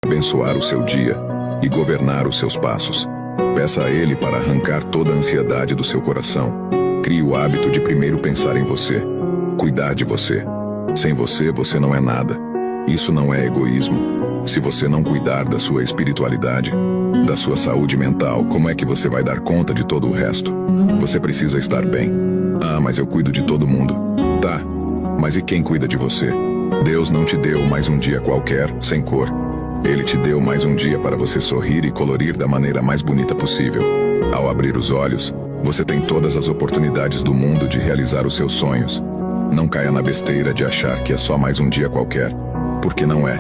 abençoar o seu dia e governar os seus passos. Peça a Ele para arrancar toda a ansiedade do seu coração. Crie o hábito de primeiro pensar em você, cuidar de você. Sem você, você não é nada. Isso não é egoísmo. Se você não cuidar da sua espiritualidade, da sua saúde mental, como é que você vai dar conta de todo o resto? Você precisa estar bem. Ah, mas eu cuido de todo mundo. Tá, mas e quem cuida de você? Deus não te deu mais um dia qualquer, sem cor. Ele te deu mais um dia para você sorrir e colorir da maneira mais bonita possível. Ao abrir os olhos, você tem todas as oportunidades do mundo de realizar os seus sonhos. Não caia na besteira de achar que é só mais um dia qualquer, porque não é.